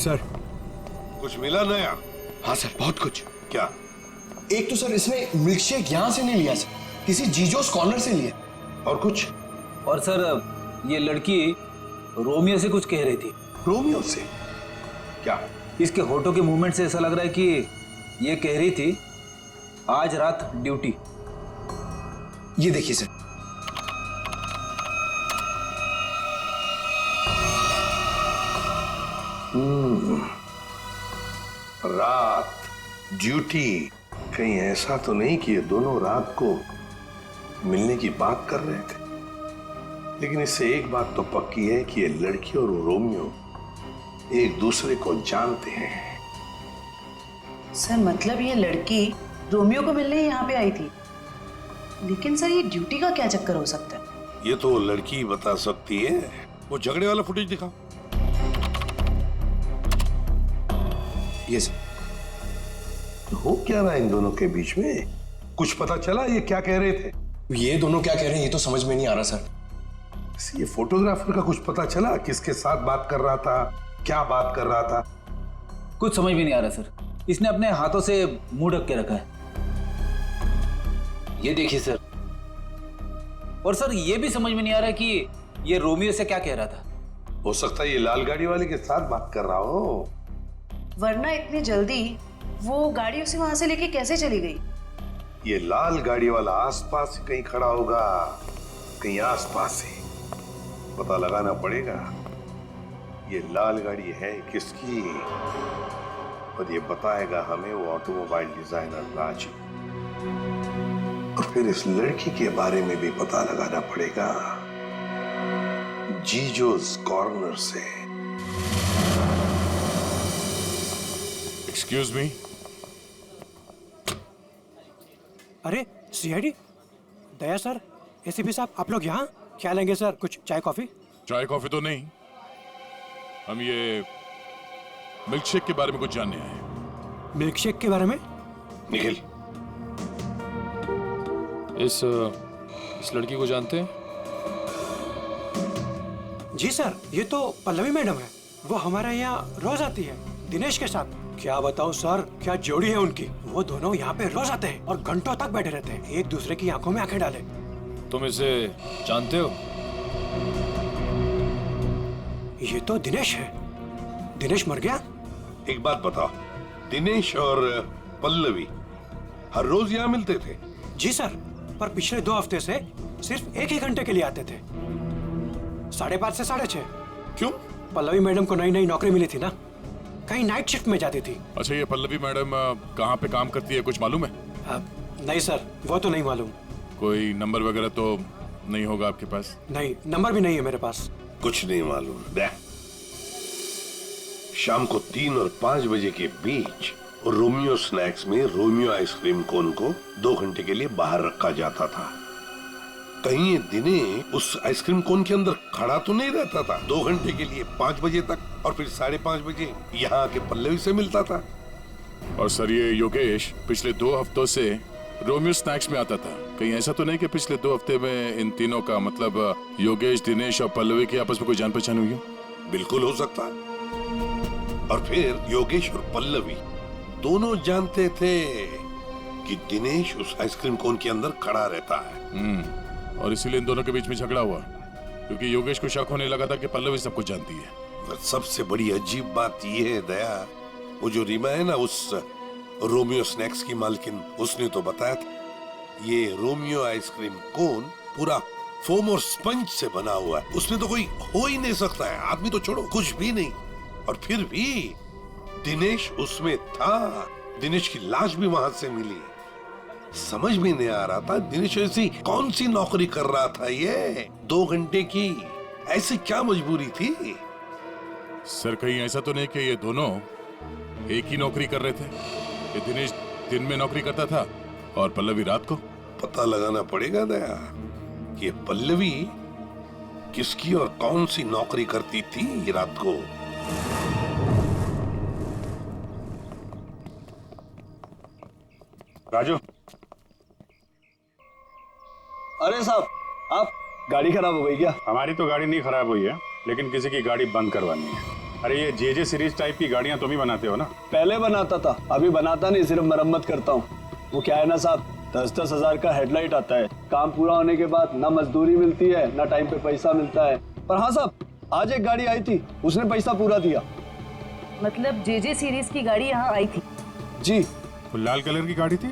Sir कुछ मिला नया? हाँ सर, बहुत कुछ। क्या? एक तो सर इसने मिल्क शेक यहाँ से नहीं लिया सर, किसी जीजोस कॉर्नर से लिया। और कुछ? और सर ये लड़की रोमियो से कुछ कह रही थी। रोमियो से? क्या? इसके होठों के मूवमेंट से ऐसा लग रहा है कि ये कह रही थी आज रात ड्यूटी। ये देखिए सर। रात ड्यूटी। कहीं ऐसा तो नहीं कि ये दोनों रात को मिलने की बात कर रहे थे? लेकिन इससे एक बात तो पक्की है कि ये लड़की और रोमियो एक दूसरे को जानते हैं। सर मतलब ये लड़की रोमियो को मिलने यहाँ पे आई थी, लेकिन सर ये ड्यूटी का क्या चक्कर हो सकता है? ये तो लड़की बता सकती है। वो झगड़े वाला फुटेज दिखाओ। ये सर। हो क्या रहा है इन दोनों के बीच में? कुछ पता चला ये क्या कह रहे थे? ये दोनों क्या कह रहे हैं ये तो समझ में नहीं आ रहा सर। ये फोटोग्राफर का कुछ पता चला? किसके साथ बात कर रहा था, क्या बात कर रहा था? कुछ समझ में नहीं आ रहा सर। इसने अपने हाथों से मुंह ढक के रखा है। ये देखिए सर। और सर ये भी समझ में नहीं आ रहा कि ये रोमियो से क्या कह रहा था। हो सकता है ये लाल गाड़ी वाले के साथ बात कर रहा हो। वरना इतनी जल्दी वो गाड़ी उसे वहां से लेके कैसे चली गई? ये लाल गाड़ी वाला आसपास ही कहीं खड़ा होगा, कहीं आसपास ही। पता लगाना पड़ेगा ये लाल गाड़ी है किसकी, और ये बताएगा हमें वो ऑटोमोबाइल डिजाइनर राजू। और फिर इस लड़की के बारे में भी पता लगाना पड़ेगा जीजोस कॉर्नर से। Excuse me. अरे सीआईडी दया सर, एसीपी साहब, आप लोग यहाँ क्या लेंगे सर? कुछ चाय कॉफी? चाय कॉफी तो नहीं, हम ये मिल्क शेक के बारे में कुछ जानने आए हैं। मिल्क शेक के बारे में? निखिल, इस लड़की को जानते हैं? जी सर, ये तो पल्लवी मैडम है। वो हमारे यहाँ रोज आती है दिनेश के साथ। क्या बताऊं सर, क्या जोड़ी है उनकी। वो दोनों यहाँ पे रोज आते हैं और घंटों तक बैठे रहते हैं, एक दूसरे की आंखों में आंखें डाले। तुम इसे जानते हो? ये तो दिनेश है। दिनेश मर गया? एक बात बताओ, दिनेश और पल्लवी हर रोज यहाँ मिलते थे? जी सर, पर पिछले 2 हफ्ते से सिर्फ एक ही घंटे के लिए आते थे, 5:30 से 6:30। क्यों? पल्लवी मैडम को नई नई नौकरी मिली थी ना, कहीं नाइट शिफ्ट में जाती थी। अच्छा, ये पल्लवी मैडम कहाँ पे काम करती है, कुछ मालूम है? नहीं सर, वो तो नहीं मालूम। कोई नंबर वगैरह तो नहीं होगा आपके पास? नहीं, नंबर भी नहीं है मेरे पास। कुछ नहीं मालूम। देख, शाम को 3 और 5 बजे के बीच रोमियो स्नैक्स में रोमियो आइसक्रीम कोन को 2 घंटे के लिए बाहर रखा जाता था। कहीं ये दिनेश उस आइसक्रीम कोन के अंदर खड़ा तो नहीं रहता था 2 घंटे के लिए 5 बजे तक, और फिर 5:30 बजे यहाँ आके पल्लवी से मिलता था? और सर, ये योगेश पिछले 2 हफ्तों से रोमियो स्नैक्स में आता था। कहीं ऐसा तो नहीं कि पिछले 2 हफ्ते में इन तीनों का मतलब योगेश, दिनेश और पल्लवी की आपस में कोई जान पहचान हुई हो? बिल्कुल हो सकता है। और फिर योगेश और पल्लवी दोनों जानते थे कि दिनेश उस आइसक्रीम कोन के अंदर खड़ा रहता है। और इसीलिए इन दोनों के बीच में झगड़ा हुआ, क्योंकि योगेश को शक होने लगा था कि पल्लवी सब कुछ जानती है। पर सबसे बड़ी अजीब बात यह है दया, वो जो रीमा है ना, उस रोमियो स्नैक्स की मालकिन, उसने तो बताया था ये रोमियो आइसक्रीम कोन पूरा फोम और स्पंज से बना हुआ है, उसमें तो कोई हो ही नहीं सकता है, आदमी तो छोड़ो कुछ भी नहीं। और फिर भी दिनेश उसमें था, दिनेश की लाश भी वहां से मिली। समझ में नहीं आ रहा था दिनेश ऐसी कौन सी नौकरी कर रहा था, ये 2 घंटे की ऐसी क्या मजबूरी थी? सर, कहीं ऐसा तो नहीं कि ये दोनों एक ही नौकरी कर रहे थे? ये दिनेश दिन में नौकरी करता था और पल्लवी रात को? पता लगाना पड़ेगा दया कि ये पल्लवी किसकी और कौन सी नौकरी करती थी ये रात को। राजू। अरे साहब, आप गाड़ी खराब हो गई क्या? हमारी तो गाड़ी नहीं खराब हुई है, लेकिन किसी की गाड़ी बंद करवानी है। अरे ये जे सीरीज टाइप की गाड़ियां तुम ही बनाते हो ना? पहले बनाता था, अभी बनाता नहीं, सिर्फ मरम्मत करता हूँ। वो क्या है ना साहब, 10-10 हजार का हेडलाइट आता है। काम पूरा होने के बाद ना मजदूरी मिलती है, ना टाइम पे पैसा मिलता है। पर हाँ साहब, आज एक गाड़ी आई थी, उसने पैसा पूरा दिया। मतलब जे सीरीज की गाड़ी यहाँ आई थी? जी। वो लाल कलर की गाड़ी थी?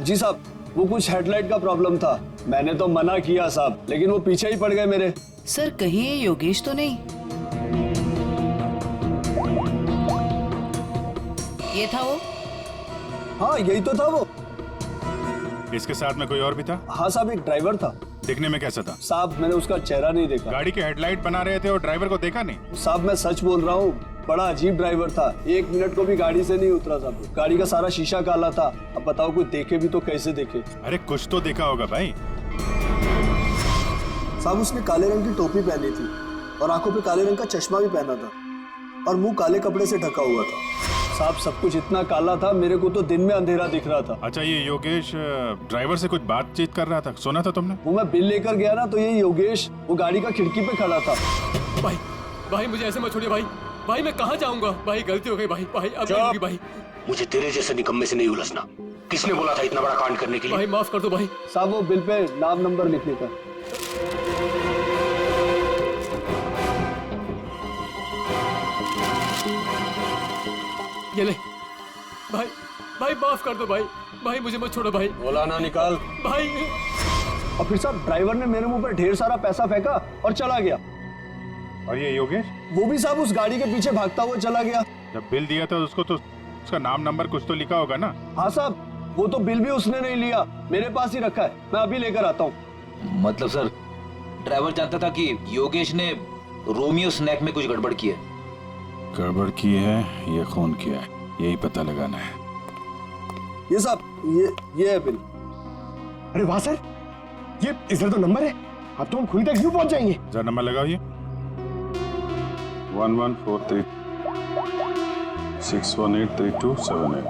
जी साहब, वो कुछ हेडलाइट का प्रॉब्लम था। मैंने तो मना किया साहब, लेकिन वो पीछे ही पड़ गए मेरे। सर कहीं ये योगेश तो नहीं? ये था वो? हाँ यही तो था वो। इसके साथ में कोई और भी था? हाँ साहब, एक ड्राइवर था। दिखने में कैसा था? साहब मैंने उसका चेहरा नहीं देखा। गाड़ी के हेडलाइट बना रहे थे और ड्राइवर को देखा नहीं? साहब मैं सच बोल रहा हूँ, बड़ा अजीब ड्राइवर था। 1 मिनट को भी गाड़ी से नहीं उतरा साहब। गाड़ी का सारा शीशा काला था। अब बताओ कोई देखे भी तो कैसे देखे? अरे कुछ तो देखा होगा भाई। साहब उसने काले रंग की टोपी पहनी थी और आंखों पे काले रंग का चश्मा भी पहना था और मुंह काले कपड़े से ढका हुआ था। साहब सब कुछ इतना काला था, मेरे को तो दिन में अंधेरा दिख रहा था। अच्छा ये योगेश ड्राइवर से कुछ बातचीत कर रहा था, सुना था तुमने? वो मैं बिल लेकर गया ना, तो ये योगेश वो गाड़ी का खिड़की पे खड़ा था। भाई भाई मुझे ऐसे मत छोड़िए भाई। भाई मैं कहाँ जाऊंगा? भाई गलती हो गई भाई। भाई अब नहीं होगी भाई। मुझे तेरे जैसे निकम्मे से नहीं उलझना। किसने बोला था इतना बड़ा कांड करने के लिए? भाई माफ कर दो भाई। साहब वो बिल पे नाम नंबर लिखने का। ये ले भाई। भाई माफ कर दो भाई। भाई मुझे मत छोड़ो भाई। बोला ना निकाल भाई। और फिर साहब ड्राइवर ने मेरे मुंह पर ढेर सारा पैसा फेंका और चला गया। और ये योगेश? वो भी साहब उस गाड़ी के पीछे भागता हुआ चला गया। जब बिल दिया था उसको तो उसका नाम नंबर कुछ तो लिखा होगा ना? हाँ साहब, वो तो बिल भी उसने नहीं लिया, मेरे पास ही रखा है। मैं अभी लेकर आता हूँ। मतलब सर ड्राइवर जानता था कि योगेश ने रोमियो स्नैक में कुछ गड़बड़ की है? गड़बड़ की है ये खून किया है, यही पता लगाना है। ये साहब ये है बिल। अरे वाह सर, ये इधर तो नंबर है। अब तो हम खुद तक यूं पहुंच जाएंगे। जरा नंबर लगाओ ये 1143 6183278।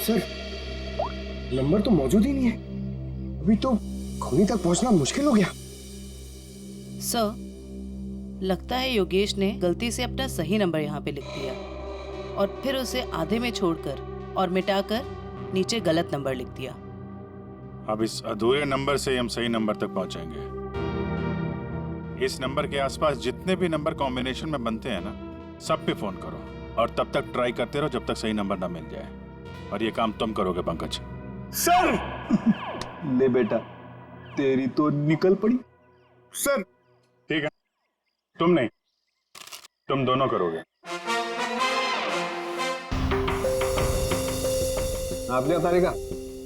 सर नंबर तो मौजूद ही नहीं है। अभी तो खूनी तक पहुंचना मुश्किल हो गया। सर लगता है योगेश ने गलती से अपना सही नंबर यहाँ पे लिख दिया और फिर उसे आधे में छोड़कर और मिटाकर नीचे गलत नंबर लिख दिया। अब इस अधूरे नंबर से हम सही नंबर तक पहुंचेंगे। इस नंबर के आसपास जितने भी नंबर कॉम्बिनेशन में बनते हैं ना, सब पे फोन करो और तब तक ट्राई करते रहो जब तक सही नंबर ना मिल जाए। और ये काम तुम करोगे पंकज। सर ले बेटा, तेरी तो निकल पड़ी। सर ठीक है, तुम नहीं, तुम दोनों करोगे। आप लिया तारीखा?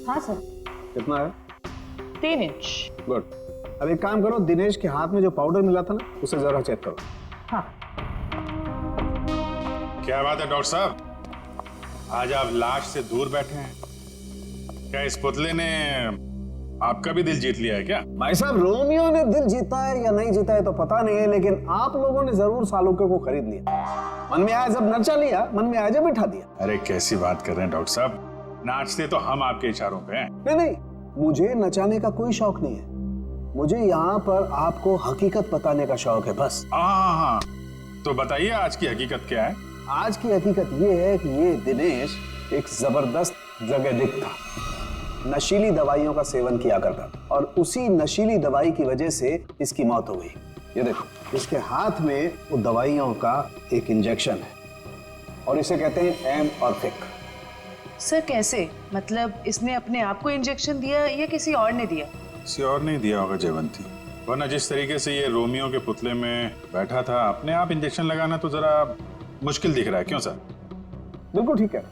हाँ सर। कितना है? 3 इंच। गुड। अब एक काम करो, दिनेश के हाथ में जो पाउडर मिला था ना, उसे जरा चेक करो। हाँ। क्या बात है डॉक्टर साहब, आज आप लाश से दूर बैठे हैं। क्या इस पुतले ने आपका भी दिल जीत लिया है क्या? भाई साहब रोमियो ने दिल जीता है या नहीं जीता है तो पता नहीं है, लेकिन आप लोगों ने जरूर सालुके को खरीद लिया। मन में आया जब नचा लिया, मन में आया जब बिठा दिया। अरे कैसी बात कर रहे हैं डॉक्टर साहब, नाचते तो हम आपके इशारों पे हैं। नहीं नहीं, मुझे नचाने का कोई शौक नहीं है। मुझे यहाँ पर आपको हकीकत बताने का शौक है बस। हाँ, तो बताइए आज की हकीकत क्या है? आज की हकीकत ये है कि ये दिनेश एक जबरदस्त ड्रग एडिक्ट था। नशीली दवाइयों का सेवन किया करता था और उसी नशीली दवाई की वजह से इसकी मौत हो गई। ये देखो, इसके हाथ में वो दवाइयों का एक इंजेक्शन है और इसे कहते हैं एमऑर्फिक। सर कैसे? मतलब इसने अपने आप को इंजेक्शन दिया या किसी और ने दिया? किसी और नहीं दिया होगा जयवंती, वरना जिस तरीके से ये रोमियो के पुतले में बैठा था, अपने आप इंजेक्शन लगाना तो जरा मुश्किल दिख रहा है। क्यों सर? बिल्कुल ठीक है।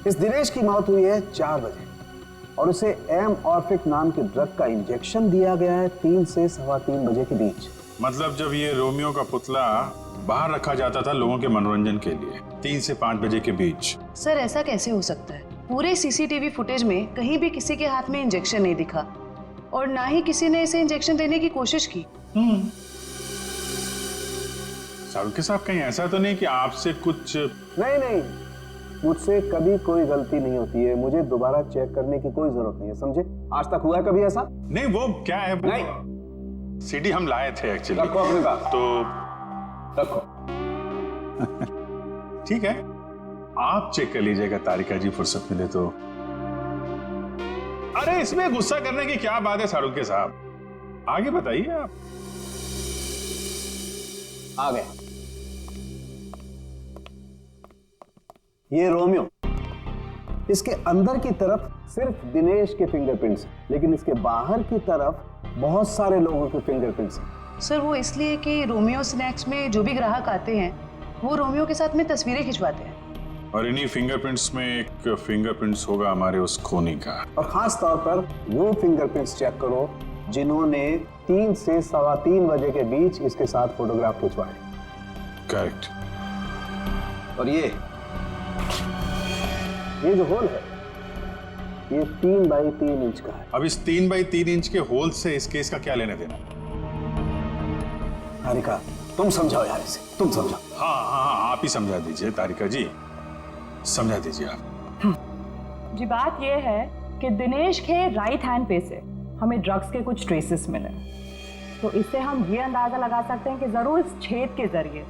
इस दिनेश की मौत हुई है 4 बजे और उसे एमऑर्फिक नाम के ड्रग का इंजेक्शन दिया गया है 3 से 3:15 बजे के बीच। मतलब जब ये रोमियो का पुतला बाहर रखा जाता था लोगों के मनोरंजन के लिए 3 से 5 बजे के बीच। सर ऐसा कैसे हो सकता है? पूरे सीसीटीवी फुटेज में कहीं भी किसी के हाथ में इंजेक्शन नहीं दिखा और ना ही किसी ने इसे इंजेक्शन देने की कोशिश की। सालुके साहब कहीं ऐसा तो नहीं कि आपसे कुछ? नहीं, मुझसे कभी कोई गलती नहीं होती है। मुझे दोबारा चेक करने की कोई जरूरत नहीं है, समझे? आज तक हुआ है कभी ऐसा? नहीं, वो क्या है? नहीं, सीडी हम लाए थे एक्चुअली। रखो अपने पास। तो रखो। ठीक है, आप चेक कर लीजिएगा तारिका जी, फुर्सत मिले तो। अरे इसमें गुस्सा करने की क्या बात है शाहरुख के साहब, आगे बताइए आप। आ गए। ये रोमियो, इसके अंदर की तरफ सिर्फ दिनेश के फिंगरप्रिंट्स, लेकिन इसके बाहर की तरफ बहुत सारे लोगों के फिंगरप्रिंट्स हैं। सर वो इसलिए कि रोमियो स्नैक्स में जो भी ग्राहक आते हैं वो रोमियो के साथ में तस्वीरें खिंचवाते हैं। और इन्हीं फिंगरप्रिंट्स में एक फिंगरप्रिंट्स होगा हमारे उस खूनी का। और खास तौर पर वो फिंगरप्रिंट्स चेक करो जिन्होंने 3 से 3:15 बजे के बीच इसके साथ फोटोग्राफ खिंचवाए। करेक्ट। और ये जो होल है ये 3 बाई 3 इंच का है। अब इस 3 बाई 3 इंच के होल से इस केस का क्या लेने देना? तारिका तुम समझाओ यार इसे, तुम समझाओ। हाँ, आप ही समझा दीजिए तारिका जी, समझा दीजिए आप। जी बात यह है कि दिनेश के राइट हैंड पे से हमें ड्रग्स के कुछ ट्रेसेस मिले, तो इससे हम ये अंदाजा लगा सकते हैं कि जरूर इस छेद के जरिए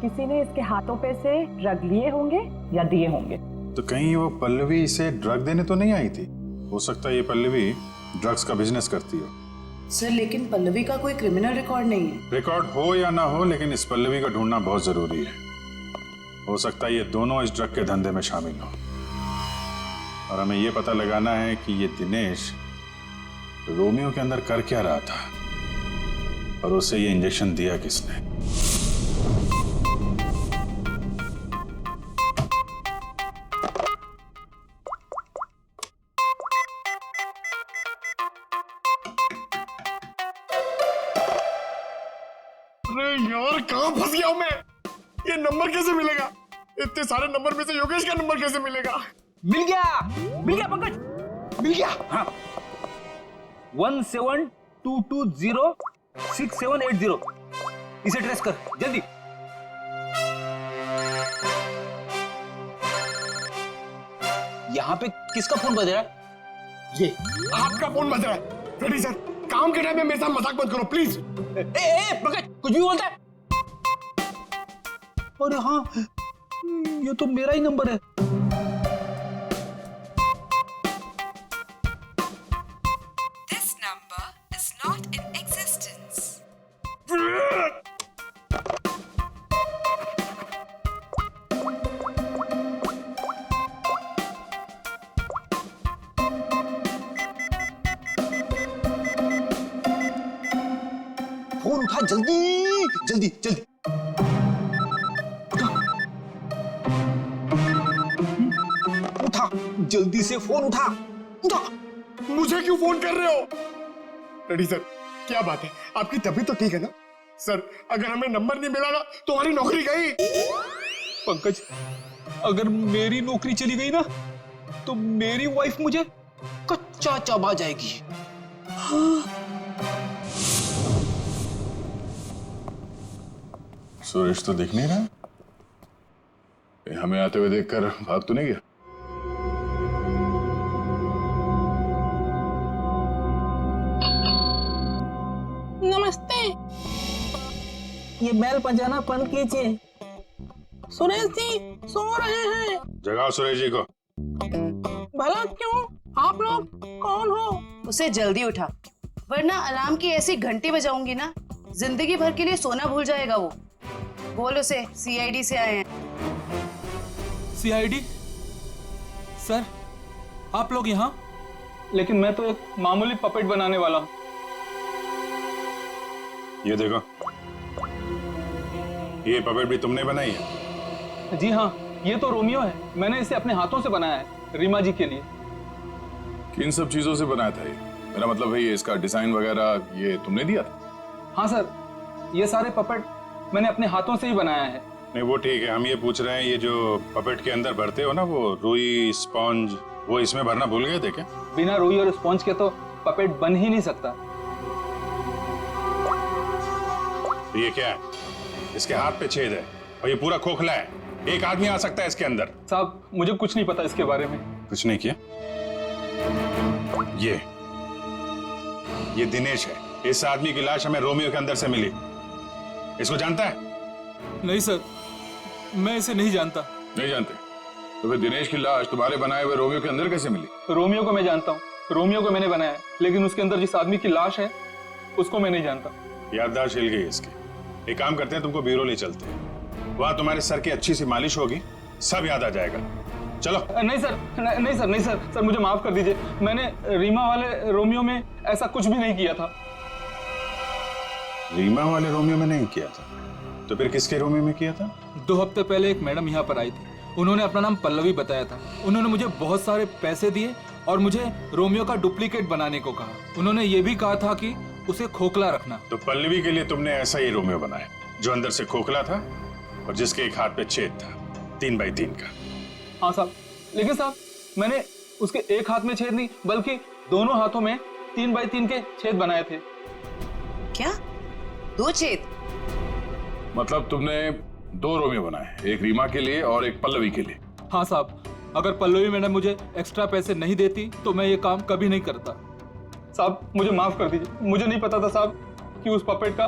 किसी ने इसके हाथों पे से ड्रग लिए होंगे या दिए होंगे। तो कहीं वो पल्लवी इसे ड्रग देने तो नहीं आई थी? हो सकता है ये पल्लवी ड्रग्स का बिजनेस करती हो। सर लेकिन पल्लवी का कोई क्रिमिनल रिकॉर्ड नहीं है। रिकॉर्ड हो या ना हो, लेकिन इस पल्लवी को ढूंढना बहुत जरूरी है। हो सकता है ये दोनों इस ड्रग के धंधे में शामिल हो, और हमें ये पता लगाना है कि ये दिनेश रोमियो के अंदर कर क्या रहा था और उसे ये इंजेक्शन दिया किसने। अरे यार कहाँ फंस गया हूं मैं? ये नंबर कैसे मिलेगा? इतने सारे नंबर में से योगेश का नंबर कैसे मिलेगा? मिल गया पंकज, मिल गया। हाँ 17220670, इसे ट्रेस कर जल्दी। यहाँ पे किसका फोन बज रहा है? ये आपका फोन बज रहा है। रेडी सर, काम के टाइम में मेरे साथ मजाक मत करो प्लीज। ए पंकज कुछ भी बोलता है। अरे हाँ ये तो मेरा ही नंबर है। This number is not in existence. Phone उठा जल्दी जल्दी जल्दी। उठा जल्दी से फोन उठा। मुझे क्यों फोन कर रहे हो? रेडी सर, क्या बात है, आपकी तबीयत तो ठीक है ना? सर अगर हमें नंबर नहीं मिला ना तो हमारी नौकरी गई। पंकज अगर मेरी नौकरी चली गई ना तो मेरी वाइफ मुझे कच्चा चबा जाएगी। सुरेश तो दिख नहीं रहा, हमें आते हुए देखकर भाग तो नहीं गया? नमस्ते, ये बैल बजाना बंद कीजिए। सुरेश जी सो रहे हैं। जगाओ सुरेश जी को। भला क्यों? आप लोग कौन हो? उसे जल्दी उठा, वरना अलार्म की ऐसी घंटी बजाऊंगी ना जिंदगी भर के लिए सोना भूल जाएगा वो। बोल उसे सीआईडी से आए हैं। सीआईडी? सर आप लोग यहाँ? लेकिन मैं तो एक मामूली पपेट बनाने वाला हूँ। ये देखो, ये पपेट भी तुमने बनाई है? जी हाँ, ये तो रोमियो है। मैंने इसे अपने हाथों से बनाया है रीमा जी के लिए। किन सब चीजों से बनाया था ये? मेरा मतलब है ये इसका डिजाइन वगैरह ये तुमने दिया था? हाँ सर, ये सारे पपेट मैंने अपने हाथों से ही बनाया है। नहीं वो ठीक है, हम ये पूछ रहे हैं ये जो पपेट के अंदर भरते हो ना वो रुई स्पॉन्ज, वो इसमें भरना भूल गए थे क्या? बिना रुई और स्पॉन्ज के तो पपेट बन ही नहीं सकता। ये क्या है? इसके हाथ पे छेद है और ये पूरा खोखला है, एक आदमी आ सकता है इसके अंदर। साहब मुझे कुछ नहीं पता इसके बारे में। कुछ नहीं किया? ये दिनेश है, इस आदमी की लाश हमें रोमियो के अंदर से मिली। इसको जानता है? नहीं सर, मैं इसे नहीं जानता। नहीं जानते? तो फिर दिनेश की लाश तुम्हारे बनाए हुए रोमियो के अंदर कैसे मिली? रोमियो को मैं जानता हूँ, रोमियो को मैंने बनाया है, लेकिन उसके अंदर जिस आदमी की लाश है उसको मैं नहीं जानता। याददाश्त हिल गई इसकी। एक काम करते हैं, तुमको ब्यूरो ले चलते हैं। वहां तुम्हारे सर की अच्छी सी मालिश होगी, सब याद आ जाएगा। चलो। नहीं सर, नहीं सर, नहीं सर, सर मुझे माफ कर दीजिए। मैंने रीमा वाले रोमियो में ऐसा कुछ भी नहीं किया था। रीमा वाले रोमियो में नहीं किया था? तो फिर किसके रोमियो में किया था? 2 हफ्ते पहले एक मैडम यहाँ पर आई थी। उन्होंने अपना नाम पल्लवी बताया था। उन्होंने मुझे बहुत सारे पैसे दिए और मुझे रोमियो का डुप्लीकेट बनाने को कहा। उन्होंने ये भी कहा था कि उसे खोखला रखना। तो पल्लवी के लिए तुमने ऐसा ही रोमियो बनाया, जो अंदर से खोखला था और जिसके एक हाथ पे छेद था, 3 बाई 3 का। हाँ साहब, लेकिन साहब मैंने उसके एक हाथ में छेद नहीं, बल्कि दोनों हाथों में 3 बाई 3 के छेद बनाए थे। क्या? 2 छेद? मतलब तुमने 2 रोमियो बनाए, एक रीमा के लिए और एक पल्लवी के लिए? हाँ साहब, अगर पल्लवी मैडम मुझे एक्स्ट्रा पैसे नहीं देती तो मैं ये काम कभी नहीं करता। साहब मुझे माफ कर दीजिए, मुझे नहीं पता था साहब कि उस पपेट का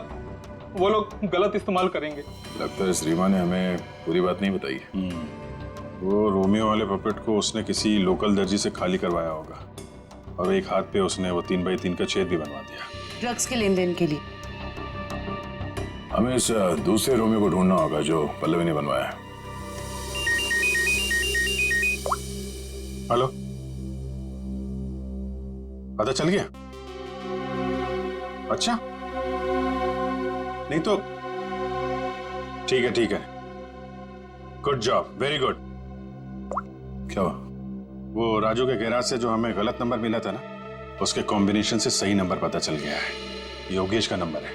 वो लोग गलत इस्तेमाल करेंगे। लगता है इस रीमा ने हमें पूरी बात नहीं बताई है। वो रोमियो वाले पपेट को उसने किसी लोकल दर्जी से खाली करवाया होगा और एक हाथ पे उसने वो 3 बाई 3 का छेद भी बनवा दिया। ड्रग्स के लेन देन के लिए। हमें इस दूसरे रोमियो को ढूंढना होगा जो पल्लवी ने बनवाया है। हेलो, पता चल गया? अच्छा, नहीं तो ठीक है। Good job, very good. क्या हुआ? वो राजू के गैराज से जो हमें गलत नंबर मिला था ना, उसके कॉम्बिनेशन से सही नंबर पता चल गया है। योगेश का नंबर है।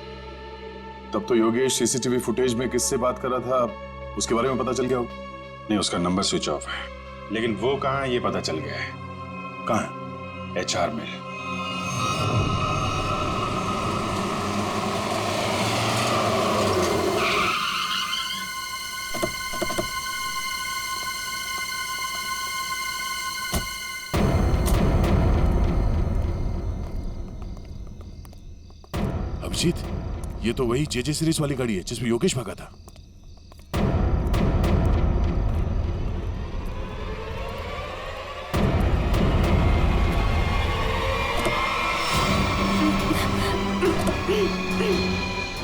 तब तो योगेश सीसीटीवी फुटेज में किससे बात कर रहा था उसके बारे में पता चल गया होगा? नहीं, उसका नंबर स्विच ऑफ है, लेकिन वो कहाँ है ये पता चल गया है। कहाँ है? HR मिल। अभिजीत, ये तो वही JJ सीरीज वाली गाड़ी है जिसमें योगेश भागा था।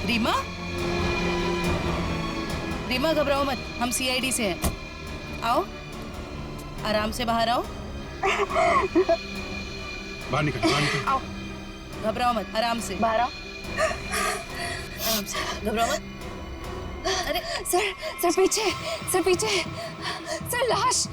रीमा? रीमा घबराओ मत, हम CID से हैं। आओ, आराम से बाहर आओ। बाहर निकल। आओ, घबराओ मत, आराम से बाहर आओ। आराम से, घबराओ मत। अरे सर पीछे, सर लाश।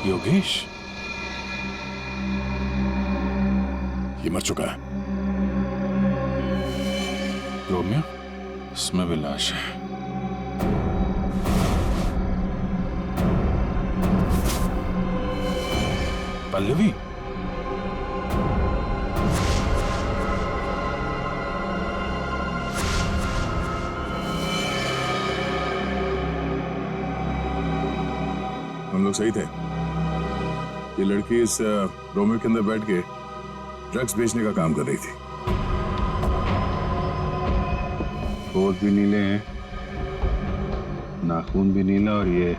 योगेश, ये मर चुका है। रोमियो, इसमें भी लाश है। पल्लवी, हम लोग सही थे। ये लड़की इस रोमियो के अंदर बैठ के ड्रग्स बेचने का काम कर रही थी। होठ भी नीले हैं, नाखून भी नीला, और ये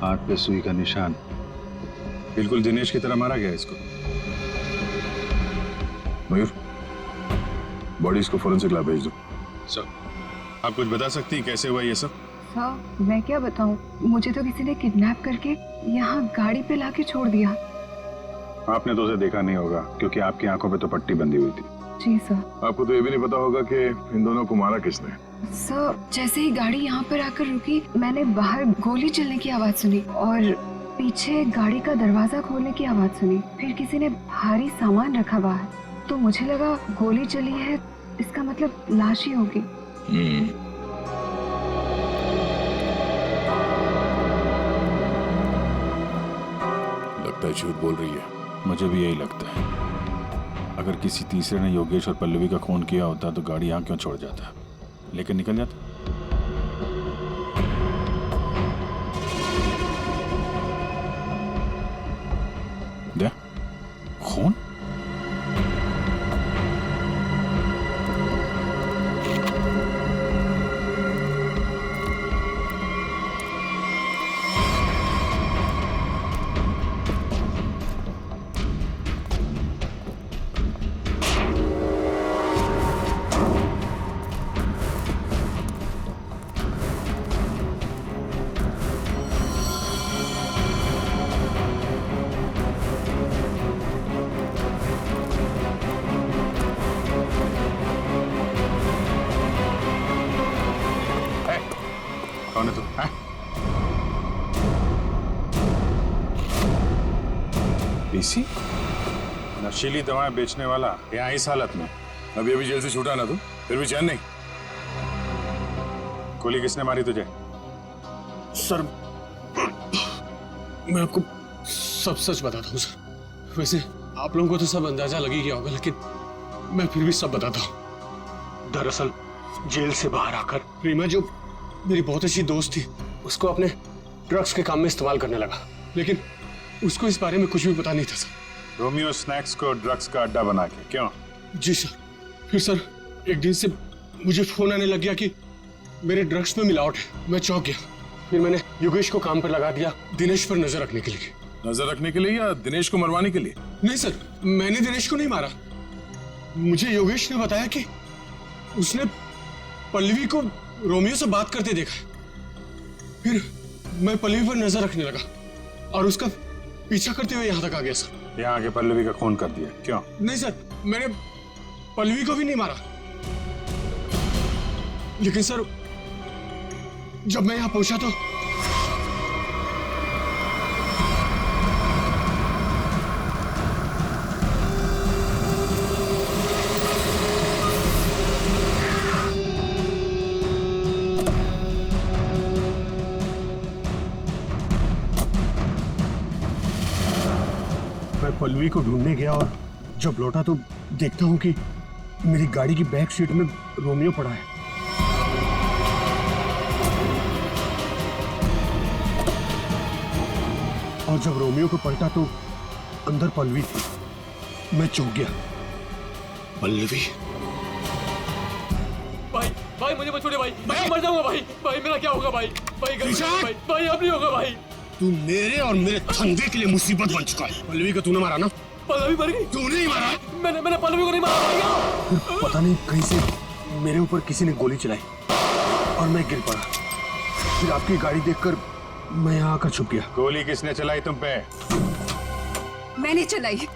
हाथ पे सुई का निशान। बिल्कुल दिनेश की तरह मारा गया इसको। मयूर, बॉडी इसको फोरेंसिक लैब भेज दो। सर, आप कुछ बता सकती हैं कैसे हुआ ये सब? सर, मैं क्या बताऊं, मुझे तो किसी ने किडनैप करके यहाँ गाड़ी पे लाके छोड़ दिया। आपने तो उसे देखा नहीं होगा क्योंकि आपकी आंखों पे तो पट्टी बंधी हुई थी। जी सर। आपको तो ये भी नहीं पता होगा कि इन दोनों को मारा किसने। सर, जैसे ही गाड़ी यहाँ पर आकर रुकी, मैंने बाहर गोली चलने की आवाज सुनी और पीछे गाड़ी का दरवाजा खोलने की आवाज सुनी। फिर किसी ने भारी सामान रखा बाहर, तो मुझे लगा गोली चली है, इसका मतलब लाश ही होगी। लगता है झूठ बोल रही है। मुझे भी यही लगता है। अगर किसी तीसरे ने योगेश और पल्लवी का खून किया होता तो गाड़ी यहाँ क्यों छोड़ जाता, लेकिन निकल जाता। दे खून। कौन है तू? पीसी? नशीली दवाएं बेचने वाला यहाँ इस हालत में? अभी अभी जेल से छूटा ना तू, फिर भी चैन नहीं। गोली किसने मारी तुझे? सर मैं आपको सब सच बताता हूँ सर। वैसे आप लोगों को तो सब अंदाजा लग ही गया होगा, लेकिन मैं फिर भी सब बताता हूँ। दरअसल जेल से बाहर आकर रीमा जो मेरी बहुत अच्छी दोस्त थी, उसको अपने ड्रग्स के काम में इस्तेमाल करने लगा, लेकिन उसको इस बारे में कुछ भी पता नहीं था सर। रोमियो स्नैक्स को ड्रग्स का अड्डा बना के? क्यों? जी सर। फिर सर एक दिन से मुझे फोन आने लग गया कि मेरे ड्रग्स में मिलावट है। मैं चौंक गया। फिर मैंने योगेश को काम पर लगा दिया, दिनेश पर नजर रखने के लिए। नजर रखने के लिए या दिनेश को मरवाने के लिए? नहीं सर, मैंने दिनेश को नहीं मारा। मुझे योगेश ने बताया कि उसने पल्लवी को रोमियो से बात करते देखा। फिर मैं पल्लवी पर नजर रखने लगा और उसका पीछा करते हुए यहाँ तक आ गया सर। यहाँ आके पल्लवी का खून कर दिया? क्यों? नहीं सर, मैंने पल्लवी को भी नहीं मारा, लेकिन सर जब मैं यहाँ पहुंचा तो मैं पल्लवी को ढूंढने गया और जब लौटा तो देखता हूं कि मेरी गाड़ी की बैक सीट में रोमियो पड़ा है। और जब रोमियो को पलटा तो अंदर पल्लवी थी। मैं चौंक गया। पल्लवी? भाई भाई मुझे मत छोड़िए भाई, मैं मर जाऊंगा भाई। भाई मेरा क्या होगा भाई? भाई भाई भाई अब नहीं होगा भाई। तू मेरे और मेरे धंधे के लिए मुसीबत बन चुका है। पल्लवी को तूने मारा ना? पल्लवी मर गई? तूने ही मारा? मैंने पल्लवी को नहीं मारा। फिर पता नहीं कहीं से मेरे ऊपर किसी ने गोली चलाई और मैं गिर पड़ा। फिर आपकी गाड़ी देखकर मैं यहाँ आकर छुप गया। गोली किसने चलाई तुम पे? मैंने चलाई।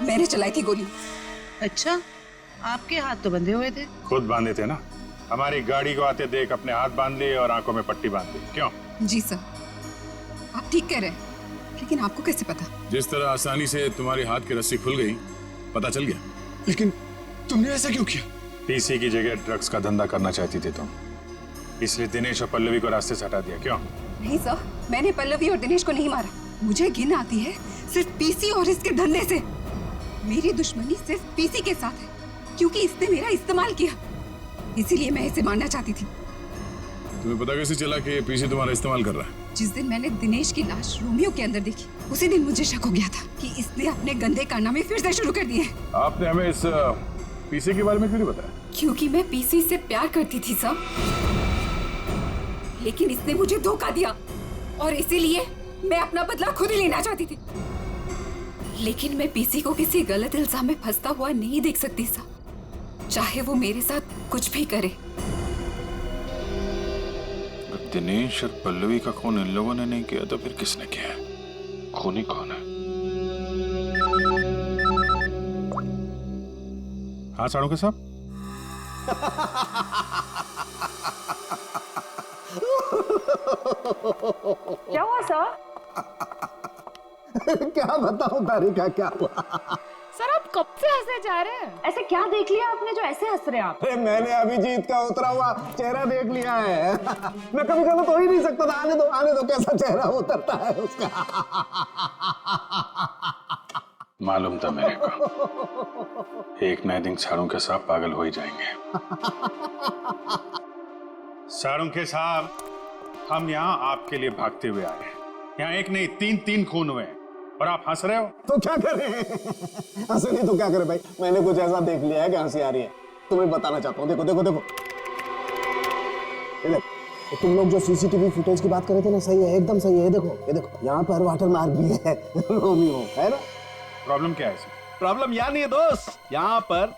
मैंने चलाई थी गोली। अच्छा, आपके हाथ तो बंधे हुए थे। खुद बांधे थे ना। हमारी गाड़ी को आते देख अपने हाथ बांध लिए और आंखों में पट्टी बांध ली। क्यों? जी सर, आप ठीक कह रहे हैं, लेकिन आपको कैसे पता? जिस तरह आसानी से तुम्हारी हाथ की रस्सी खुल गई, पता चल गया। लेकिन तुमने ऐसा क्यों किया? पीसी की जगह ड्रग्स का धंधा करना चाहती थी तुम, इसलिए दिनेश और पल्लवी को रास्ते से हटा दिया। क्यों? नहीं सर, मैंने पल्लवी और दिनेश को नहीं मारा। मुझे घिन आती है सिर्फ पीसी और इसके धंधे से। मेरी दुश्मनी सिर्फ पीसी के साथ है, क्योंकि इसने मेरा इस्तेमाल किया, इसीलिए मैं इसे मारना चाहती थी। तुम्हें पता कैसे चला कि पीसी तुम्हारा इस्तेमाल कर रहा है? जिस दिन मैंने दिनेश की लाश रोमियो के अंदर देखी, उसी दिन मुझे शक हो गया था कि इसने अपने गंदे कारनामे फिर से शुरू कर दिए। आपने हमें इस पीसी के बारे में क्यों नहीं बताया? क्योंकि मैं पीसी से प्यार करती थी सर, लेकिन इसने मुझे धोखा दिया और इसीलिए मैं अपना बदला खुद ही लेना चाहती थी। लेकिन मैं पीसी को किसी गलत इल्जाम में फंसता हुआ नहीं देख सकती सर, चाहे वो मेरे साथ कुछ भी करे। दिनेश और पल्लवी का खून इन लोगों ने नहीं किया तो फिर किसने किया है? खूनी कौन है? हाँ साड़ू के साहब। क्या हुआ सर? क्या बताऊं तारिका क्या हुआ? सर आप कब से हंसे जा रहे हैं? ऐसे क्या देख लिया आपने जो ऐसे हंस रहे हैं आप? अरे मैंने अभिजीत का उतरा हुआ चेहरा देख लिया है। मैं कभी गलत हो ही नहीं सकता था। आने दो कैसा चेहरा उतरता है उसका। मालूम था मेरे को, एक न एक दिन सारुंखे साहब पागल हो ही जाएंगे। सारुंखे साहब, हम यहाँ आपके लिए भागते हुए आए हैं। यहाँ एक नहीं तीन खून हुए हैं और आप हंस रहे हो। तो क्या करें? हंसे नहीं तो क्या करें भाई। मैंने कुछ ऐसा देख लिया है कि हंसी आ रही है। तुम्हें बताना चाहता हूँ। देखो देखो देखो, ये देखो, तुम लोग जो सीसीटीवी फुटेज की बात कर रहे थे ना, सही है, एकदम सही है। ये देखो यहाँ पर वाटर मार्क भी है। रोमियो है ना। प्रॉब्लम क्या है सर? प्रॉब्लम यहाँ नहीं है दोस्त, यहाँ पर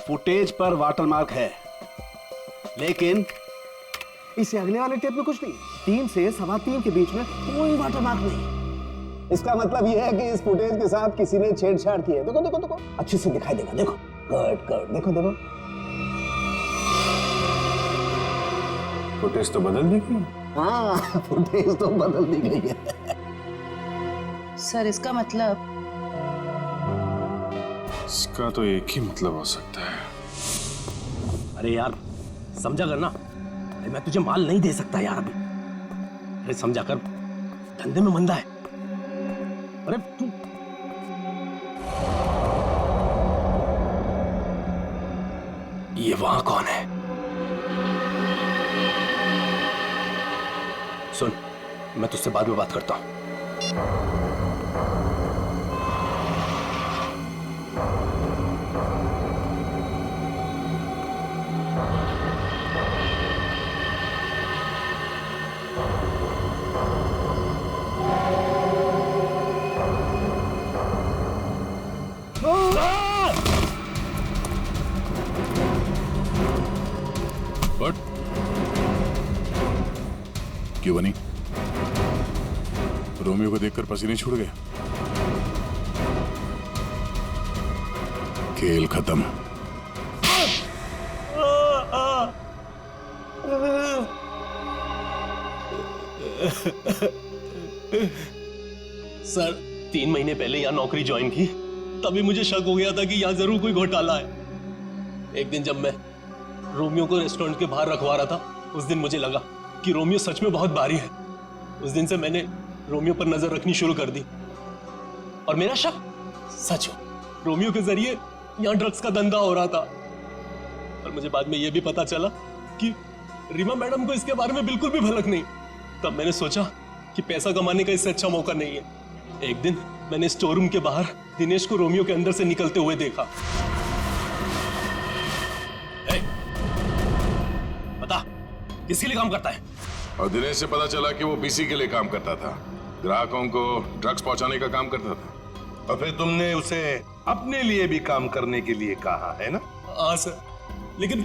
फुटेज पर वाटर मार्क है, लेकिन इससे अगले वाले टेप में कुछ नहीं। 3 से 3:15 के बीच में कोई वाटर मार्क नहीं। इसका मतलब यह है कि इस फुटेज के साथ किसी ने छेड़छाड़ की है। देखो देखो देखो, अच्छे से दिखाई देगा। देखो गुड, देखो देखो, फुटेज तो बदल दी गई। हाँ, फुटेज तो बदल दी गई है। सर इसका मतलब? इसका तो एक ही मतलब हो सकता है। अरे यार समझा कर ना, मैं तुझे माल नहीं दे सकता यार अभी। अरे समझा कर, धंधे में मंदा है। अरे तू ये वहां कौन है? सुन, मैं तुझसे बाद में बात करता हूं। बट क्यों बनी? रोमियो को देखकर पसीने छूट गए। खेल खत्म। सर 3 महीने पहले यहाँ नौकरी ज्वाइन की, तभी मुझे शक हो गया था कि यहाँ जरूर कोई घोटाला है। एक दिन जब मैं रोमियो को रेस्टोरेंट के बाहर रखवा रहा था, उस दिन मुझे लगा कि रोमियो सच में बहुत भारी है। उस दिन से मैंने रोमियो पर नजर रखनी शुरू कर दी और मेरा शक सच हो। रोमियो के जरिए यहाँ ड्रग्स का धंधा हो रहा था। और मुझे बाद में यह भी पता चला कि रीमा मैडम को इसके बारे में बिल्कुल भी भनक नहीं। तब मैंने सोचा कि पैसा कमाने का इससे अच्छा मौका नहीं है। एक दिन मैंने स्टोर रूम के बाहर दिनेश को रोमियो के अंदर से निकलते हुए देखा। बता, किसके लिए काम करता है? और दिनेश से पता चला कि वो पीसी के लिए काम करता था, ग्राहकों को ड्रग्स पहुंचाने का काम करता था। और फिर तुमने उसे अपने लिए भी काम करने के लिए कहा है ना? हाँ सर, लेकिन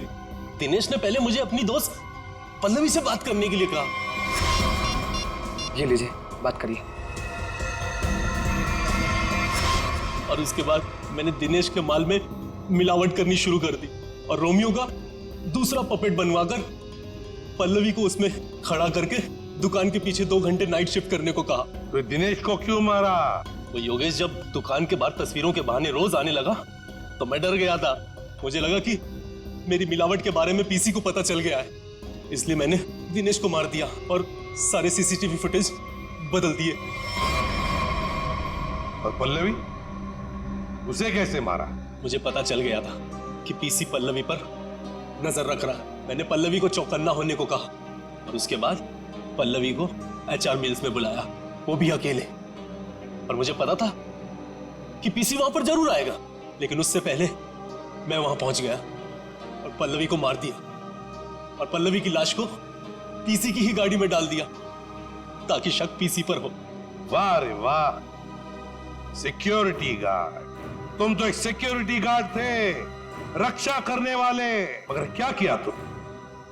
दिनेश ने पहले मुझे अपनी दोस्त पल्लवी से बात करने के लिए कहा। ये लीजिए, बात करिए। और उसके बाद मैंने दिनेश के माल में मिलावट करनी शुरू कर दी और रोमियो का दूसरा पपेट बनवाकर पल्लवी को उसमें खड़ा करके दुकान के पीछे 2 घंटे नाइट शिफ्ट करने को कहा। तो दिनेश को क्यों मारा? वो योगेश जब दुकान के बाहर तस्वीरों के बहाने रोज आने लगा तो मैं डर गया था। मुझे लगा कि मेरी मिलावट के बारे में पीसी को पता चल गया है, इसलिए मैंने दिनेश को मार दिया और सारे सीसीटीवी फुटेज बदल दिए। और पल्लवी, उसे कैसे मारा? मुझे पता चल गया था कि पीसी पल्लवी पर नजर रख रहा है। मैंने पल्लवी को चौकन्ना होने को कहा और उसके बाद पल्लवी को एचआर मिल्स में बुलाया, वो भी अकेले। और मुझे पता था कि पीसी वहां पर जरूर आएगा, लेकिन उससे पहले मैं वहां पहुंच गया और पल्लवी को मार दिया और पल्लवी की लाश को पीसी की ही गाड़ी में डाल दिया ताकि शक पीसी पर हो। वाह रे वाह, सिक्योरिटी गार्ड! तुम तो एक सिक्योरिटी गार्ड थे, रक्षा करने वाले। मगर क्या किया तुम?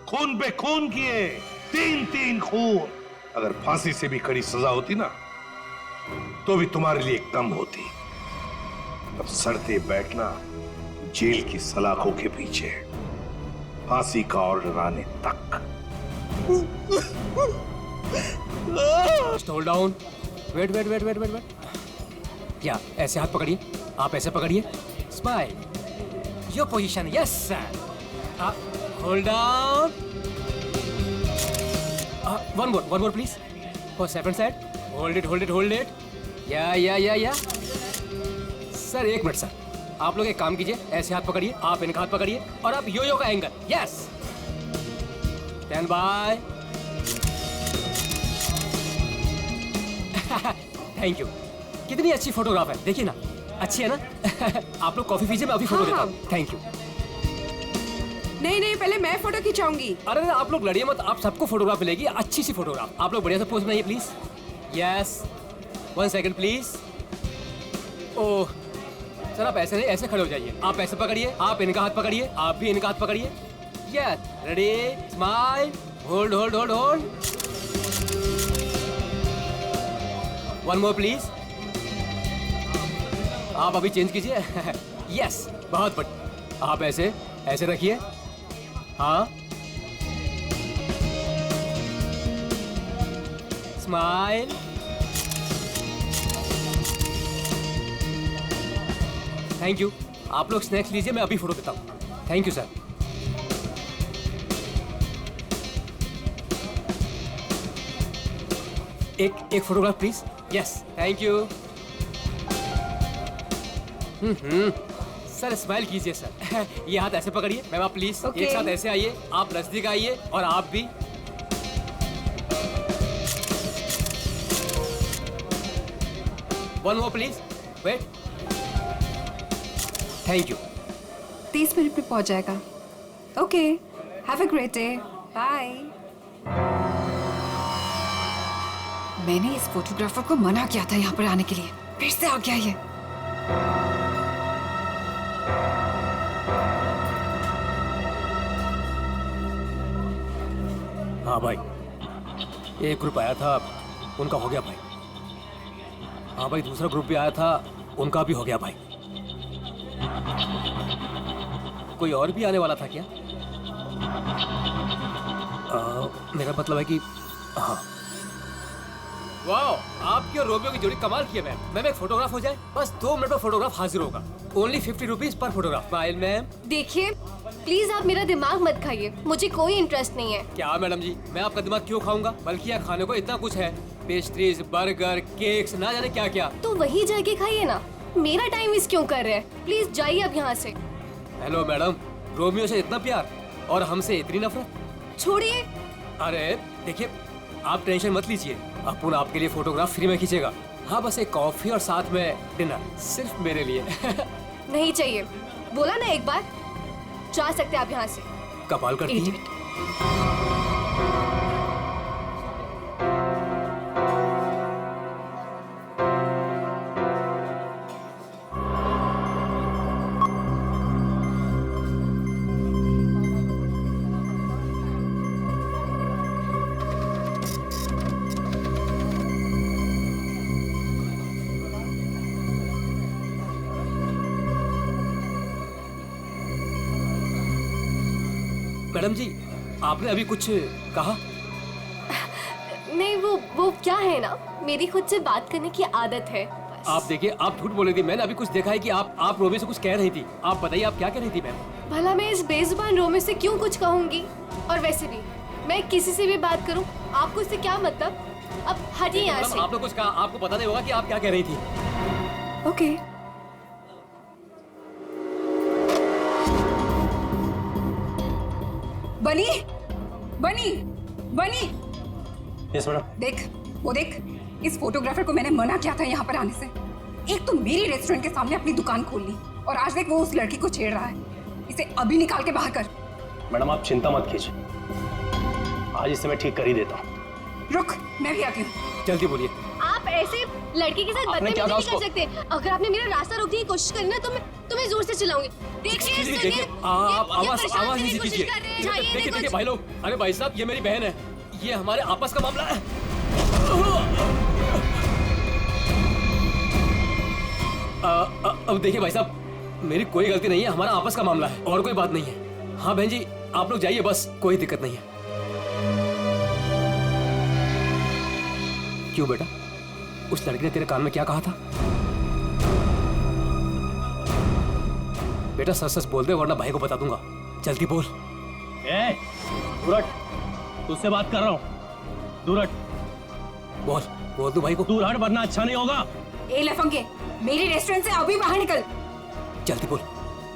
खून पे खून किए, 3 खून। अगर फांसी से भी कड़ी सजा होती ना, तो भी तुम्हारे लिए कम होती। अब सड़ते बैठना जेल की सलाखों के पीछे, फांसी का ऑर्डर आने तक। Hold down, wait. या ऐसे हाथ पकड़िए, आप ऐसे पकड़िए, Smile. Your position. Yes, sir. Hold on. One more, please. For second side. Hold it. Yeah. Sir 1 minute sir, आप लोग एक काम कीजिए, ऐसे हाथ पकड़िए, आप इनका हाथ पकड़िए और आप यो का angle. Yes. Stand by. Thank you. कितनी अच्छी फोटोग्राफ है, देखिए ना. अच्छी है ना? आप लोग कॉफी पीजिए, मैं अभी फोटो देता हूँ. Thank you. नहीं, पहले मैं फोटो खिंचाऊंगी. अरे आप लोग लड़िए मत, आप सबको फोटोग्राफ मिलेगी, अच्छी सी फोटोग्राफ. आप लोग बढ़िया से पोज बनाइए please. Yes. 1 second please. Oh sir, आप ऐसे नहीं, ऐसे खड़े हो जाइए. आप ऐसे पकड़िए, आप इनका हाथ पकड़िए, आप भी इनका हाथ पकड़िए. Yes. Ready. Smile. Hold. 1 more please. आप अभी चेंज कीजिए. यस, बहुत बढ़िया. आप ऐसे रखिए. हाँ. स्माइल. Thank you. आप लोग स्नैक्स लीजिए, मैं अभी फोटो देता हूँ. Thank you sir. एक photograph please. Yes. Thank you. Sir smile कीजिए सर. ये हाथ ऐसे पकड़िए. मैम आप प्लीज एक साथ ऐसे आइए. आप नजदीक आइए और आप भी. One more please. Wait. Thank you. 30 minute में पहुंच जाएगा. Okay. Have a great day. Bye. मैंने इस फोटोग्राफर को मना किया था यहाँ पर आने के लिए, फिर से आ गया ये. हाँ भाई, एक ग्रुप आया था, उनका हो गया भाई. हाँ भाई, दूसरा ग्रुप भी आया था, उनका भी हो गया भाई. कोई और भी आने वाला था क्या? मेरा मतलब है कि हाँ. वाह, आपकी और रोमियो की जोड़ी कमाल की है मैम. मैम एक फोटोग्राफ हो जाए, बस 2 मिनट में फोटोग्राफ हाजिर होगा. Only 50 rupees per photograph. Smile ma'am. देखिए प्लीज आप मेरा दिमाग मत खाइए, मुझे कोई इंटरेस्ट नहीं है. क्या मैडम जी, मैं आपका दिमाग क्यों खाऊंगा? बल्कि यहाँ खाने को इतना कुछ है, पेस्ट्रीज, बर्गर, केक्स, ना जाने क्या क्या. तो वही जाके खाइए ना, मेरा टाइम वेस्ट क्यों कर रहे हैं? प्लीज जाइए अब यहाँ से. हेलो मैडम, रोमियो से इतना प्यार और हमसे इतनी नफरत. छोड़िए. अरे देखिए, आप टेंशन मत लीजिए, अपुन आपके लिए फोटोग्राफ फ्री में खींचेगा. हाँ, बस एक कॉफी और साथ में डिनर, सिर्फ मेरे लिए. नहीं चाहिए, बोला ना एक बार. जा सकते आप यहाँ से. कमाल करती है. मैडम जी, आपने अभी कुछ कहा? नहीं, वो क्या है ना, मेरी खुद से बात करने की आदत है. आप देखिए, आप झूठ बोल रही थी. मैंने अभी कुछ देखा है कि आप रोमियो से कुछ कह रही थी. आप बताइए, आप क्या कह रही थी मैम? भला मैं इस बेजुबान रोमियो से क्यों कुछ कहूंगी? और वैसे भी मैं किसी से भी बात करूं, आपको इससे क्या मतलब? अब हटिए यहाँ से. आपने कुछ कहा, आपको पता नहीं होगा कि आप क्या कह रही थी. ओके. बनी. Yes madam. देख, वो देख, इस फोटोग्राफर को मैंने मना किया था यहाँ पर आने से. एक तो मेरी रेस्टोरेंट के सामने अपनी दुकान खोल ली, और आज देख वो उस लड़की को छेड़ रहा है. इसे अभी निकाल के बाहर कर. मैडम आप चिंता मत कीजिए, आज इसे मैं ठीक कर ही देता हूँ. रुक, मैं भी आती हूँ. जल्दी बोलिए. आप ऐसे लड़की के साथ बदतमीजी नहीं कर सकते. अगर आपने मेरा रास्ता रोकने की कोशिश करी ना, तो मैं तुम्हें जोर से चिल्लाऊंगी. देखिए, आप आवाज नहीं कीजिए. देखिए भाई लोग, अरे भाई साहब, ये मेरी बहन है, ये हमारे आपस का मामला है. अब देखिए भाई साहब, मेरी कोई गलती नहीं है, हमारा आपस का मामला है और कोई बात नहीं है. हाँ बहन जी, आप लोग जाइए, बस कोई दिक्कत नहीं है. क्यों बेटा, उस लड़की ने तेरे कान में क्या कहा था? बेटा सच सच बोल दे वरना भाई को बता दूंगा। जल्दी बोल। ए, दूर हट, तुझसे बात कर रहा हूँ। दूर हट। बोल बोल दो भाई को। दूर हट वरना अच्छा नहीं होगा। ए लफंगे, मेरे रेस्टोरेंट से अभी बाहर निकल। जल्दी बोल,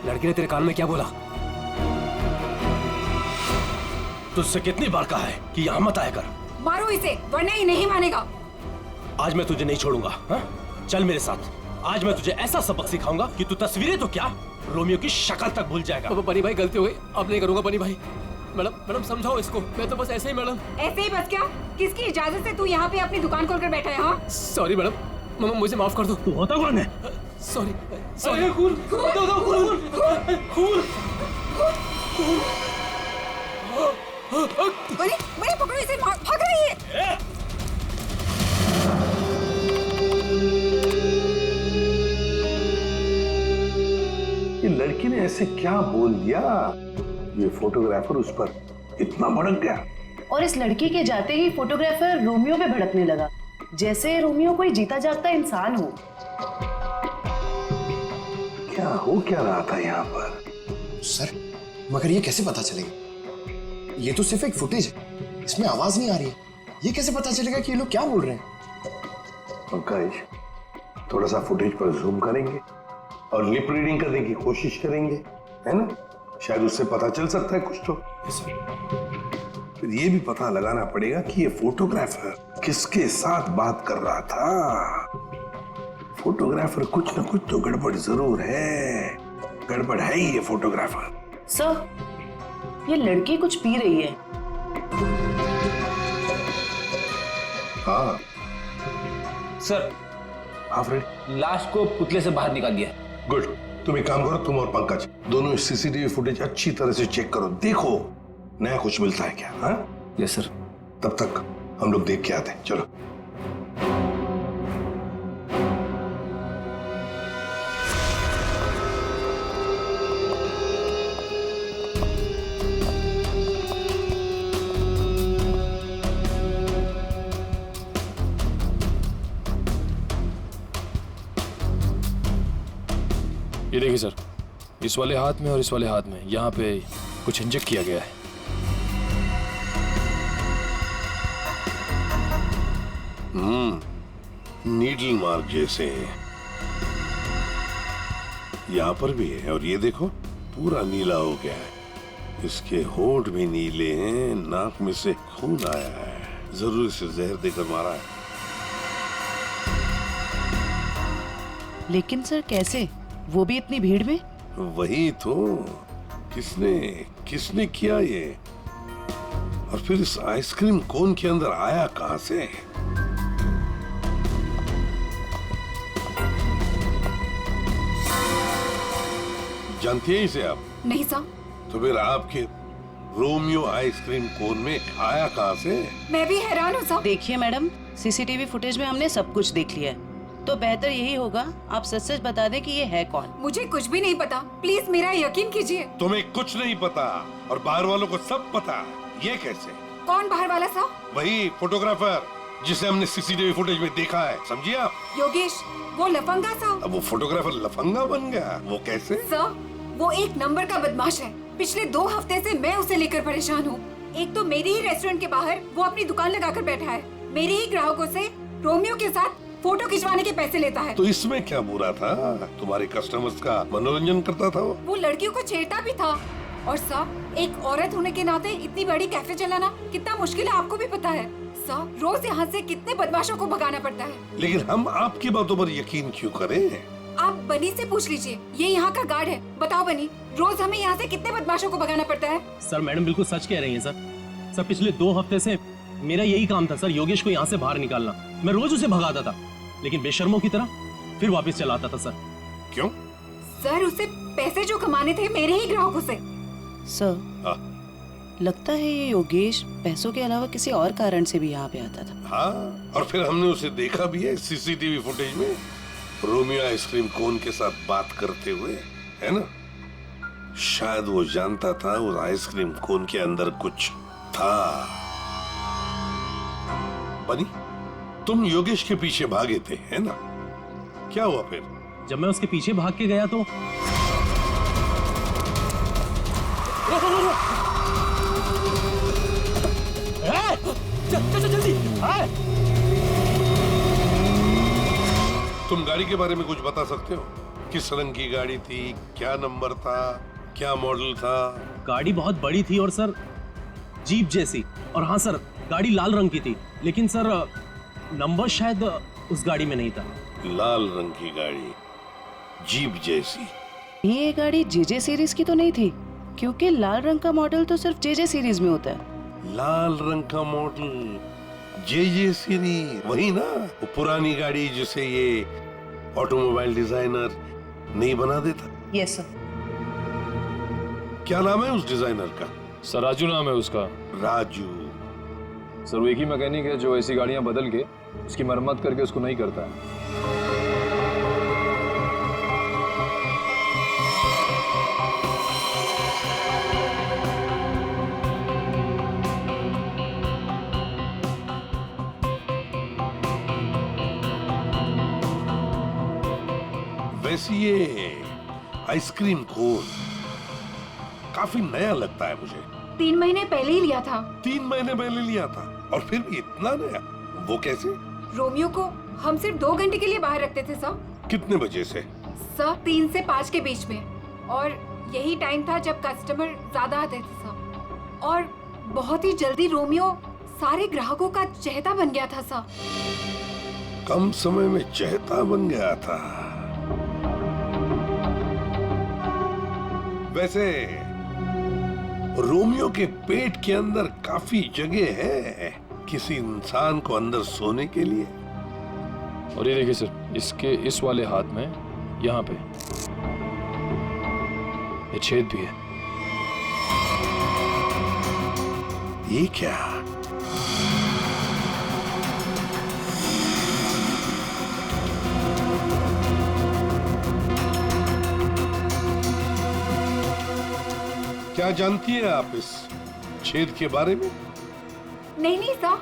लड़की ने तेरे कान में क्या बोला? तुझसे कितनी बार कहा है कि यहाँ मत आया कर। मारो इसे वरना ये नहीं मानेगा। आज मैं तुझे नहीं छोड़ूंगा। हा? चल मेरे साथ। आज मैं तुझे ऐसा सबक सिखाऊंगा कि तू तस्वीरें तो क्या रोमियो की शक्ल तक भूल जाएगा। बनी भाई गलती हो गई, अब नहीं करूंगा बनी भाई। मैडम समझाओ इसको, मैं तो बस ऐसे ही मैडम। ऐसे ही बस क्या? किसकी इजाजत से तू यहाँ पे अपनी दुकान खोलकर बैठा है? हाँ सॉरी मैडम, मुझे माफ कर दो। तू होता कौन है? सॉरी अरे खून बनी बनी पकड़ो इसे, भाग रही है। ये लड़की ने ऐसे क्या बोल दिया? ये फोटोग्राफर उस पर इतना भड़क गया। और इस लड़की के जाते ही फोटोग्राफर रोमियो पे भड़कने लगा, जैसे रोमियो कोई जीता जागता इंसान हो। क्या हो क्या रहा था यहाँ पर? सर मगर ये कैसे पता चलेगा? ये तो सिर्फ एक फुटेज है, इसमें आवाज नहीं आ रही है। ये कैसे पता चलेगा कि ये लोग क्या बोल रहे हैं? पंकज, थोड़ा सा फुटेज पर जूम करेंगे और लिप रीडिंग करने की कोशिश करेंगे, है ना? शायद उससे पता चल सकता है कुछ तो। फिर ये भी पता लगाना पड़ेगा कि ये फोटोग्राफर किसके साथ बात कर रहा था। फोटोग्राफर कुछ ना कुछ तो गड़बड़ जरूर है। गड़बड़ है ही ये फोटोग्राफर। सर, ये लड़की कुछ पी रही है। हाँ सर, लाश को पुतले से बाहर निकाल दिया। गुड। तुम एक काम करो, तुम और पंकज दोनों सीसीटीवी फुटेज अच्छी तरह से चेक करो, देखो नया कुछ मिलता है क्या। हाँ यस सर। तब तक हम लोग देख के आते हैं। चलो। ये देखिए सर, इस वाले हाथ में और इस वाले हाथ में यहाँ पे कुछ इंजेक्ट किया गया है। नीडल मार्क जैसे यहाँ पर भी है। और ये देखो पूरा नीला हो गया है। इसके होंठ भी नीले हैं, नाक में से खून आया है। जरूर इसे जहर देकर मारा है। लेकिन सर कैसे, वो भी इतनी भीड़ में? वही तो, किसने किया ये? और फिर इस आइसक्रीम कोन के अंदर आया कहां से? जानती है इसे आप? नहीं साहब। तो फिर आपके रोमियो आइसक्रीम कोन में आया कहां से? मैं भी हैरान हूँ साहब। देखिए मैडम, सीसीटीवी फुटेज में हमने सब कुछ देख लिया है, तो बेहतर यही होगा आप सच सच बता दें कि ये है कौन। मुझे कुछ भी नहीं पता, प्लीज मेरा यकीन कीजिए। तुम्हें कुछ नहीं पता और बाहर वालों को सब पता। ये कैसे? कौन बाहर वाला साहब? वही फोटोग्राफर जिसे हमने सीसीटीवी फुटेज में देखा है, समझिए आप? योगेश, वो लफंगा साहब। अब वो फोटोग्राफर लफंगा बन गया? वो कैसे? सर, वो एक नंबर का बदमाश है। पिछले 2 हफ्ते से मैं उसे लेकर परेशान हूँ। एक तो मेरे ही रेस्टोरेंट के बाहर वो अपनी दुकान लगाकर बैठा है, मेरे ही ग्राहकों से रोमियो के साथ फोटो खिंचवाने के पैसे लेता है। तो इसमें क्या बुरा था? तुम्हारे कस्टमर्स का मनोरंजन करता था वो लड़कियों को छेड़ता भी था। और साहब, एक औरत होने के नाते इतनी बड़ी कैफे चलाना कितना मुश्किल है, आपको भी पता है। साहब, रोज यहाँ से कितने बदमाशों को भगाना पड़ता है। लेकिन हम आपकी बातों पर यकीन क्यों करें? आप बनी से पूछ लीजिए, ये यहाँ का गार्ड है। बताओ बनी, रोज हमें यहाँ से कितने बदमाशों को भगाना पड़ता है? सर मैडम बिल्कुल सच कह रही हैं सर। पिछले 2 हफ्ते से मेरा यही काम था सर, योगेश को यहाँ से बाहर निकालना। मैं रोज उसे भगाता था, लेकिन बेशर्मों की तरह फिर वापस चलाता था सर। क्यों? सर, उसे पैसे जो कमाने थे मेरे ही ग्राहकों से। सर, लगता है ये योगेश पैसों के अलावा किसी और कारण से भी यहाँ पे आता था। हाँ, और फिर हमने उसे देखा भी है सीसीटीवी फुटेज में, रोमियो आइसक्रीम कोन के साथ बात करते हुए, है ना? शायद वो जानता था उस आइसक्रीम कोन के अंदर कुछ था। बनी, तुम योगेश के पीछे भागे थे, है ना? क्या हुआ फिर? जब मैं उसके पीछे भाग के गया तो चल जल्दी। तुम गाड़ी के बारे में कुछ बता सकते हो? किस रंग की गाड़ी थी, क्या नंबर था, क्या मॉडल था? गाड़ी बहुत बड़ी थी और सर जीप जैसी। और हाँ सर, गाड़ी लाल रंग की थी, लेकिन सर नंबर शायद उस गाड़ी में नहीं था। लाल रंग की गाड़ी, जीप जैसी। ये गाड़ी जेजे सीरीज की तो नहीं थी, क्योंकि लाल रंग का मॉडल तो सिर्फ जेजे सीरीज में होता है। लाल रंग का मॉडल, जे सीरीज, वही ना? वो पुरानी गाड़ी जिसे ये ऑटोमोबाइल डिजाइनर नहीं बना देता। Yes sir. क्या नाम है उस डिजाइनर का? सर राजू नाम है उसका। राजू। सर वो एक ही मैकेनिक है जो ऐसी गाड़ियां बदल के उसकी मरम्मत करके उसको नहीं करता है। वैसे ये आइसक्रीम कोन काफी नया लगता है मुझे। 3 महीने पहले ही लिया था। 3 महीने पहले लिया था और फिर भी इतना नया? वो कैसे? रोमियो को हम सिर्फ 2 घंटे के लिए बाहर रखते थे सर। कितने बजे से? सर 3 से 5 के बीच में, और यही टाइम था जब कस्टमर ज्यादा आते थे सर। और बहुत ही जल्दी रोमियो सारे ग्राहकों का चहेता बन गया था सर। कम समय में चहेता बन गया था। वैसे रोमियो के पेट के अंदर काफी जगह है किसी इंसान को अंदर सोने के लिए। और ये देखिए सर, इसके इस वाले हाथ में यहाँ पे ये छेद भी है। ये क्या? क्या जानती है आप इस छेद के बारे में? नहीं सर,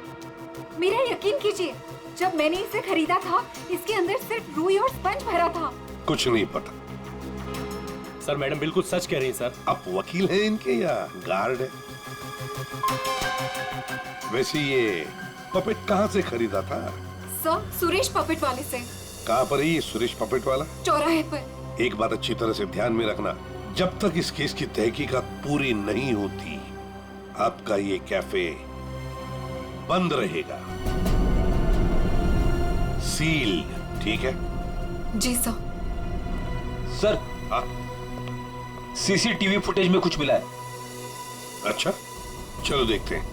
मेरा यकीन कीजिए, जब मैंने इसे खरीदा था इसके अंदर सिर्फ रुई और स्पंज भरा था। कुछ नहीं पता। सर मैडम बिल्कुल सच कह रही हैं सर। आप वकील हैं इनके या गार्ड है? वैसे ये पपेट कहाँ से खरीदा था? सर सुरेश पपेट वाले से। कहाँ पर है ये सुरेश पपेट वाला? चौराहे पर। एक बात अच्छी तरह से ध्यान में रखना, जब तक इस केस की तहकीकात पूरी नहीं होती आपका ये कैफे बंद रहेगा। सील, ठीक है? जी सर। सर सीसीटीवी फुटेज में कुछ मिला है। अच्छा, चलो देखते हैं।